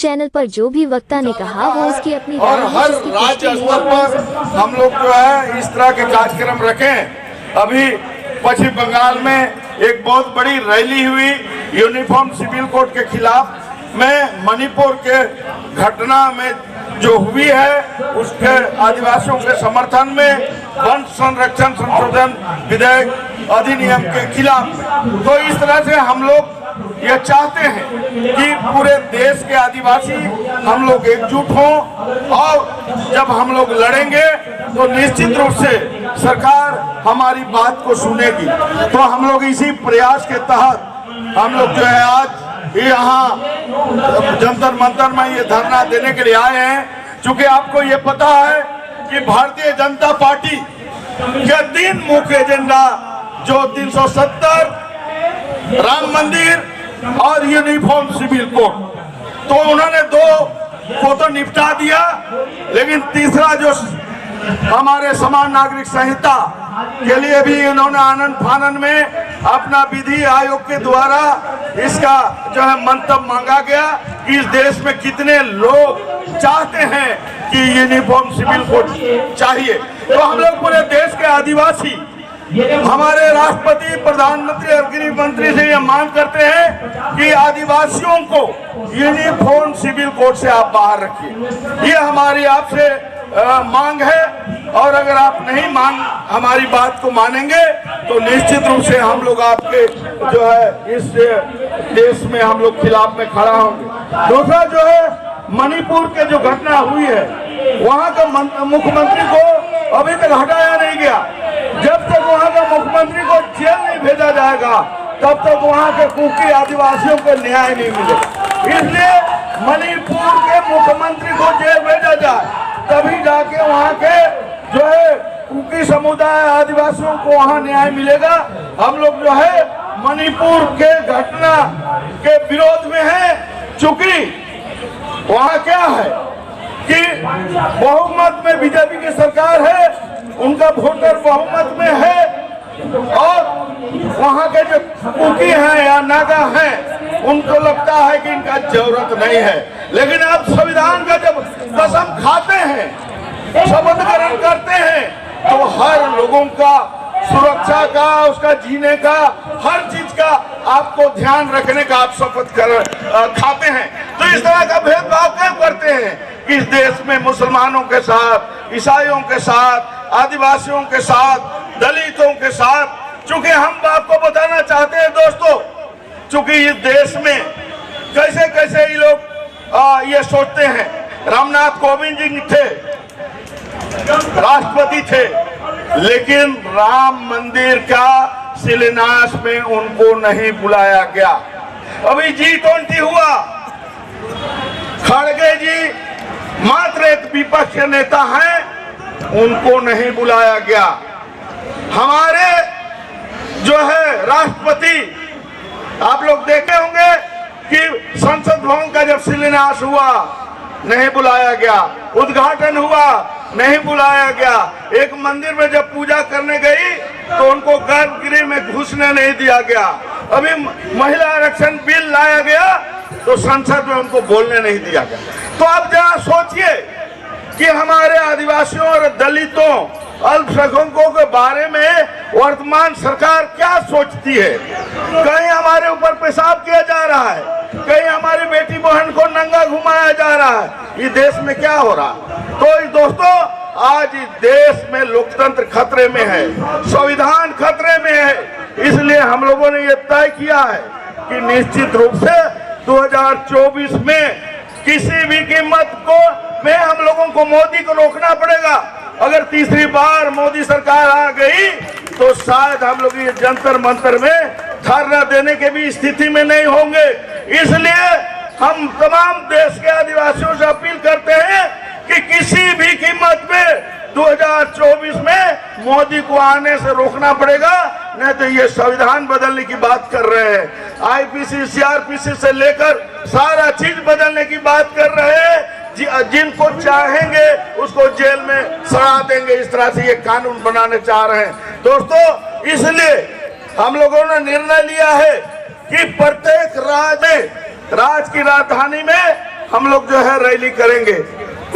Channel पर जो भी वक्ता ने कहा वो उसकी अपनी और राय है, हर जिसकी राज्य पुष्टि स्तर पर हम लोग जो है इस तरह के कार्यक्रम रखें। अभी पश्चिम बंगाल में एक बहुत बड़ी रैली हुई यूनिफॉर्म सिविल कोड के खिलाफ में, मणिपुर के घटना में जो हुई है उसके आदिवासियों के समर्थन में, वन संरक्षण संशोधन विधेयक अधिनियम के खिलाफ। तो इस तरह से हम लोग ये चाहते हैं कि पूरे देश के आदिवासी हम लोग एकजुट हों, और जब हम लोग लड़ेंगे तो निश्चित रूप से सरकार हमारी बात को सुनेगी। तो हम लोग इसी प्रयास के तहत हम लोग जो है आज यहाँ जंतर मंतर में ये धरना देने के लिए आए हैं। क्योंकि आपको ये पता है कि भारतीय जनता पार्टी के 3 मुख्य एजेंडा जो 370, राम मंदिर और यूनिफॉर्म सिविल कोड, तो उन्होंने 2 को तो निपटा दिया, लेकिन तीसरा जो हमारे समान नागरिक संहिता के लिए भी उन्होंने आनंद फानन में अपना विधि आयोग के द्वारा इसका जो है मंतव्य मांगा गया कि इस देश में कितने लोग चाहते हैं कि यूनिफॉर्म सिविल कोड चाहिए। तो हम लोग पूरे देश के आदिवासी हमारे राष्ट्रपति, प्रधानमंत्री और गृह मंत्री से ये मांग करते हैं कि आदिवासियों को यूनिफॉर्म सिविल कोड से आप बाहर रखिए। ये हमारी आपसे मांग है, और अगर आप नहीं हमारी बात को मानेंगे तो निश्चित रूप से हम लोग आपके जो है इस देश में हम लोग खिलाफ में खड़ा होंगे। दूसरा जो है मणिपुर के जो घटना हुई है, वहाँ का मुख्यमंत्री को अभी तक हटाया नहीं गया। जब तक वहाँ का मुख्यमंत्री को जेल नहीं भेजा जाएगा तब तक वहाँ के कुकी आदिवासियों को न्याय नहीं मिलेगा। इसलिए मणिपुर के मुख्यमंत्री को जेल भेजा जाए, तभी जाके वहाँ के जो है कुकी समुदाय आदिवासियों को वहाँ न्याय मिलेगा। हम लोग जो है मणिपुर के घटना के विरोध में हैं, चूंकि वहाँ क्या है कि बहुमत में बीजेपी की सरकार है, उनका वोटर बहुमत में है, और वहाँ के जो कुकी हैं या नागा हैं उनको लगता है कि इनका जरूरत नहीं है। लेकिन आप संविधान का जब कसम खाते हैं, शपथ ग्रहण करते हैं, तो हर लोगों का सुरक्षा का, उसका जीने का, हर चीज का आपको ध्यान रखने का आप शपथ खाते हैं। तो इस तरह का भेदभाव क्यों करते हैं कि इस देश में मुसलमानों के साथ, ईसाइयों के साथ, आदिवासियों के साथ, दलितों के साथ। चूंकि हम आपको बताना चाहते हैं दोस्तों, चूंकि इस देश में कैसे कैसे ये लोग ये सोचते हैं। रामनाथ कोविंद जी थे, राष्ट्रपति थे, लेकिन राम मंदिर का शिलान्यास में उनको नहीं बुलाया गया। अभी G20 हुआ, खड़गे जी मात्र एक विपक्ष के नेता हैं, उनको नहीं बुलाया गया। हमारे जो है राष्ट्रपति, आप लोग देखे होंगे कि संसद भवन का जब शिलान्यास हुआ नहीं बुलाया गया, उद्घाटन हुआ नहीं बुलाया गया, एक मंदिर में जब पूजा करने गई तो उनको गर्भगृह में घुसने नहीं दिया गया। अभी महिला आरक्षण बिल लाया गया तो संसद में उनको बोलने नहीं दिया गया। तो आप जरा सोचिए कि हमारे आदिवासियों और दलितों, अल्पसंख्यकों के बारे में वर्तमान सरकार क्या सोचती है। कहीं हमारे ऊपर पेशाब किया जा रहा है, कहीं हमारी बेटी बहन को नंगा घुमाया जा रहा है। ये देश में क्या हो रहा है। तो दोस्तों, आज इस देश में लोकतंत्र खतरे में है, संविधान खतरे में है। इसलिए हम लोगों ने ये तय किया है कि निश्चित रूप से 2024 में किसी भी कीमत को में हम लोगों को मोदी को रोकना पड़ेगा। अगर तीसरी बार मोदी सरकार आ गई तो शायद हम लोग ये जंतर मंतर में धरना देने के भी स्थिति में नहीं होंगे। इसलिए हम तमाम देश के आदिवासियों से अपील करते हैं कि किसी भी कीमत पे 2024 में मोदी को आने से रोकना पड़ेगा, नहीं तो ये संविधान बदलने की बात कर रहे हैं, आईपीसी, सीआरपीसी से लेकर सारा चीज बदलने की बात कर रहे हैं। जिनको चाहेंगे उसको जेल में सड़ा देंगे, इस तरह से ये कानून बनाने चाह रहे हैं। दोस्तों, इसलिए हम लोगों ने निर्णय लिया है कि प्रत्येक राज्य की राजधानी में हम लोग जो है रैली करेंगे।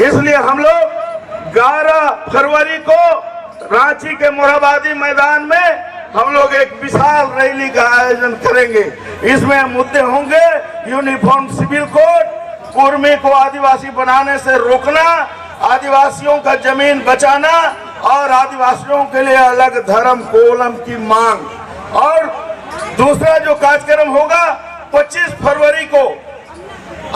इसलिए हम लोग 11 फरवरी को रांची के मोरहाबादी मैदान में हम लोग एक विशाल रैली का आयोजन करेंगे। इसमें मुद्दे होंगे यूनिफॉर्म सिविल कोड, कुर्मी को आदिवासी बनाने से रोकना, आदिवासियों का जमीन बचाना और आदिवासियों के लिए अलग धर्म कोलम की मांग। और दूसरा जो कार्यक्रम होगा 25 फरवरी को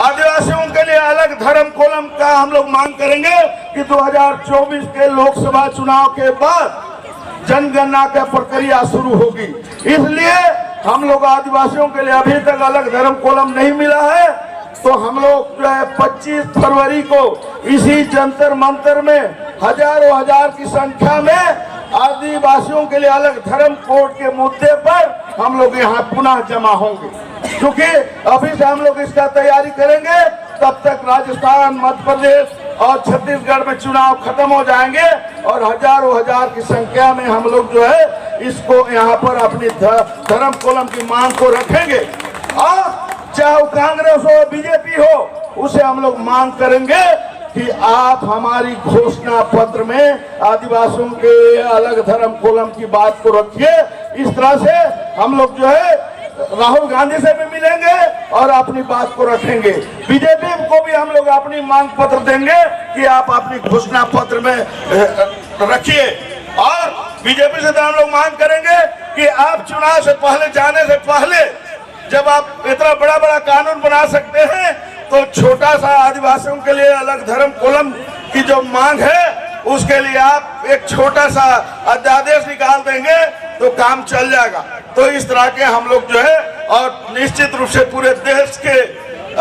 आदिवासियों के लिए अलग धर्म कोलम का हम लोग मांग करेंगे कि 2024 के लोकसभा चुनाव के बाद जनगणना का प्रक्रिया शुरू होगी। इसलिए हम लोग आदिवासियों के लिए अभी तक अलग धर्म कोलम नहीं मिला है, तो हम लोग जो है 25 फरवरी को इसी जंतर मंतर में हजारों हजार की संख्या में आदिवासियों के लिए अलग धर्म कोड के मुद्दे पर हम लोग यहाँ पुनः जमा होंगे। क्योंकि अभी से हम लोग इसका तैयारी करेंगे, तब तक राजस्थान, मध्य प्रदेश और छत्तीसगढ़ में चुनाव खत्म हो जाएंगे और हजारों हजार की संख्या में हम लोग जो है इसको यहाँ पर अपनी धर्म कोलम की मांग को रखेंगे। और चाहे वो कांग्रेस हो बीजेपी हो, उसे हम लोग मांग करेंगे कि आप हमारी घोषणा पत्र में आदिवासियों के अलग धर्म कोलम की बात को रखिए। इस तरह से हम लोग जो है राहुल गांधी से भी मिलेंगे और अपनी बात को रखेंगे। बीजेपी को भी हम लोग अपनी मांग पत्र देंगे कि आप अपनी घोषणा पत्र में रखिए। और बीजेपी से तो हम लोग मांग करेंगे कि आप चुनाव से पहले जाने से पहले जब आप इतना बड़ा बड़ा कानून बना सकते हैं, तो छोटा सा आदिवासियों के लिए अलग धर्म कोलम की जो मांग है उसके लिए आप एक छोटा सा अध्यादेश निकाल देंगे तो काम चल जाएगा। तो इस तरह के हम लोग जो है, और निश्चित रूप से पूरे देश के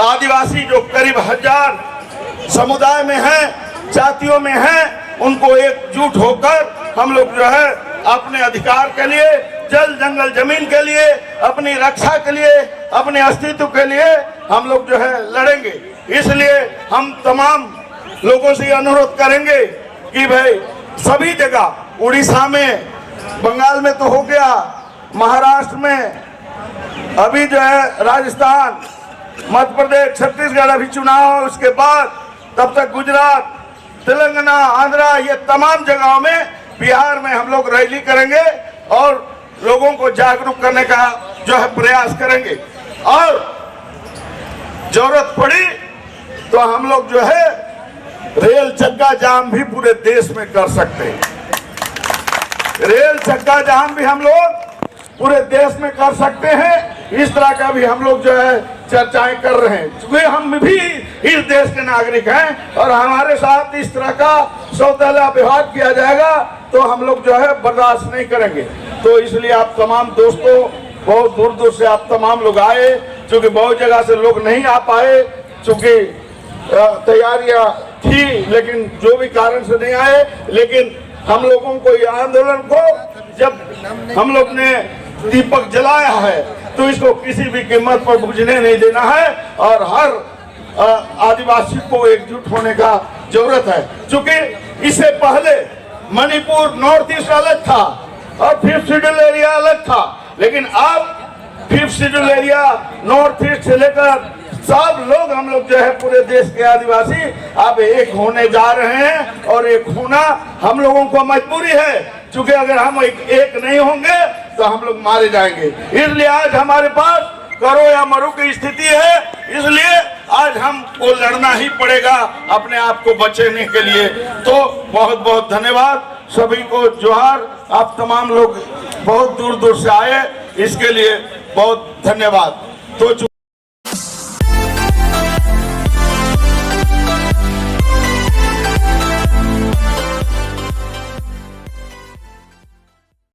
आदिवासी जो करीब 1000 समुदाय में हैं, जातियों में हैं, उनको एकजुट होकर हम लोग जो है अपने अधिकार के लिए, जल जंगल जमीन के लिए, अपनी रक्षा के लिए, अपने अस्तित्व के लिए हम लोग जो है लड़ेंगे। इसलिए हम तमाम लोगों से अनुरोध करेंगे कि भाई सभी जगह, उड़ीसा में, बंगाल में तो हो गया, महाराष्ट्र में, अभी जो है राजस्थान, मध्य प्रदेश, छत्तीसगढ़ अभी चुनाव है, उसके बाद तब तक गुजरात, तेलंगाना, आंध्रा, ये तमाम जगहों में, बिहार में हम लोग रैली करेंगे और लोगों को जागरूक करने का जो है प्रयास करेंगे। और जरूरत पड़ी तो हम लोग जो है रेल चक्का जाम भी पूरे देश में कर सकते हैं। रेल चक्का जाम भी हम लोग पूरे देश में कर सकते हैं। इस तरह का भी हम लोग जो है चर्चाएं कर रहे हैं, क्योंकि हम भी इस देश के नागरिक हैं और हमारे साथ इस तरह का सौतेला व्यवहार किया जाएगा तो हम लोग जो है बर्दाश्त नहीं करेंगे। तो इसलिए आप तमाम दोस्तों, बहुत दूर दूर से आप तमाम लोग आए, क्योंकि बहुत जगह से लोग नहीं आ पाए, क्योंकि तैयारियां थी, लेकिन जो भी कारण से नहीं आए। लेकिन हम लोगों को ये आंदोलन को जब हम लोग ने दीपक जलाया है तो इसको किसी भी कीमत पर बुझने नहीं देना है और हर आदिवासी को एकजुट होने का जरूरत है। क्योंकि इससे पहले मणिपुर नॉर्थ ईस्ट अलग था और 5th शेड्यूल एरिया अलग था, लेकिन अब 5th schedule area north east से लेकर सब लोग हम लोग जो है पूरे देश के आदिवासी अब एक होने जा रहे हैं और एक होना हम लोगों को मजबूरी है, क्योंकि अगर हम एक नहीं होंगे तो हम लोग मारे जाएंगे। इसलिए आज हमारे पास करो या मरो की स्थिति है, इसलिए आज हमको लड़ना ही पड़ेगा अपने आप को बचाने के लिए। तो बहुत बहुत धन्यवाद सभी को, जोहार। आप तमाम लोग बहुत दूर दूर से आए, इसके लिए बहुत धन्यवाद। तो